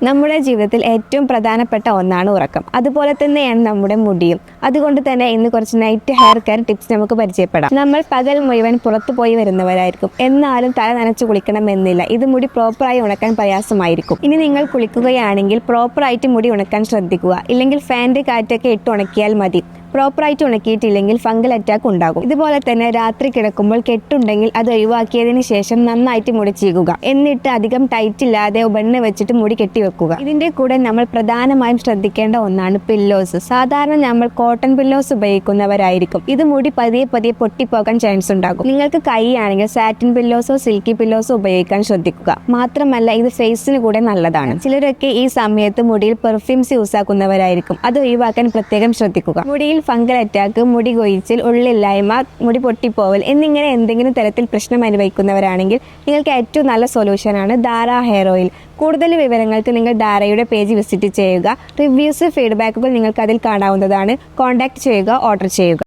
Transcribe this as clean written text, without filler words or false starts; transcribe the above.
നമ്മുടെ ജീവിതത്തിൽ ഏറ്റവും പ്രധാനപ്പെട്ട ഒന്നാണ് ഉറക്കം. അതുപോലെ തന്നെയാണ് നമ്മുടെ മുടിയും. അതുകൊണ്ട് തന്നെ ഇന്ന് കുറച്ച് നൈറ്റ് ഹെയർ കെയർ ടിപ്സ് നമുക്ക് പരിചയപ്പെടാം. നമ്മൾ പകൽ മുഴുവൻ പുറത്തു പോയി വരുന്നവരായിരിക്കും. എന്നാലും തല നനച്ച് കുളിക്കണമെന്നില്ല. ഇത് മുടി പ്രോപ്പറായി ഉണക്കാൻ പ്രയാസമായിരിക്കും. ഇനി നിങ്ങൾ കുളിക്കുകയാണെങ്കിൽ പ്രോപ്പറായിട്ട് മുടി ഉണക്കാൻ ശ്രദ്ധിക്കുക. ഇല്ലെങ്കിൽ ഫാൻ്റെ കാറ്റൊക്കെ ഇട്ട് ഉണക്കിയാൽ മതി. പ്രോപ്പറായിട്ട് ഉണക്കിയിട്ടില്ലെങ്കിൽ ഫംഗൽ അറ്റാക്ക് ഉണ്ടാകും. ഇതുപോലെ തന്നെ രാത്രി കിടക്കുമ്പോൾ കെട്ടുണ്ടെങ്കിൽ അത് ഒഴിവാക്കിയതിന് ശേഷം നന്നായിട്ട് മുടി ചീകുക. എന്നിട്ട് അധികം ടൈറ്റ് ഇല്ലാതെ ബണ്ണ് വെച്ചിട്ട് മുടി കെട്ടിവെക്കുക. ഇതിന്റെ കൂടെ നമ്മൾ പ്രധാനമായും ശ്രദ്ധിക്കേണ്ട ഒന്നാണ് പില്ലോസ്. സാധാരണ നമ്മൾ കോട്ടൺ പില്ലോസ് ഉപയോഗിക്കുന്നവരായിരിക്കും. ഇത് മുടി പതിയെ പതിയെ പൊട്ടിപ്പോകാൻ ചാൻസ് ഉണ്ടാകും. നിങ്ങൾക്ക് കൈയാണെങ്കിൽ സാറ്റിൻ പില്ലോസോ സിൽക്കി പില്ലോസോ ഉപയോഗിക്കാൻ ശ്രദ്ധിക്കുക. മാത്രമല്ല ഇത് ഫേസിന് കൂടെ നല്ലതാണ്. ചിലരൊക്കെ ഈ സമയത്ത് മുടിയിൽ പെർഫ്യൂംസ് യൂസ് ആക്കുന്നവരായിരിക്കും. അത് ഒഴിവാക്കാൻ പ്രത്യേകം ശ്രദ്ധിക്കുക. മുടിയിൽ ഫംഗൽ അറ്റാക്ക്, മുടി കൊഴിച്ചിൽ, ഉള്ളില്ലായ്മ, മുടി പൊട്ടിപ്പോവൽ എന്നിങ്ങനെ എന്തെങ്കിലും തരത്തിൽ പ്രശ്നം അനുഭവിക്കുന്നവരാണെങ്കിൽ നിങ്ങൾക്ക് ഏറ്റവും നല്ല സൊല്യൂഷനാണ് ധാര ഹെയർ ഓയിൽ. കൂടുതൽ വിവരങ്ങൾക്ക് നിങ്ങൾ ധാരയുടെ പേജ് വിസിറ്റ് ചെയ്യുക. റിവ്യൂസ്, ഫീഡ്ബാക്കുകൾ നിങ്ങൾക്ക് അതിൽ കാണാവുന്നതാണ്. കോൺടാക്ട് ചെയ്യുക, ഓർഡർ ചെയ്യുക.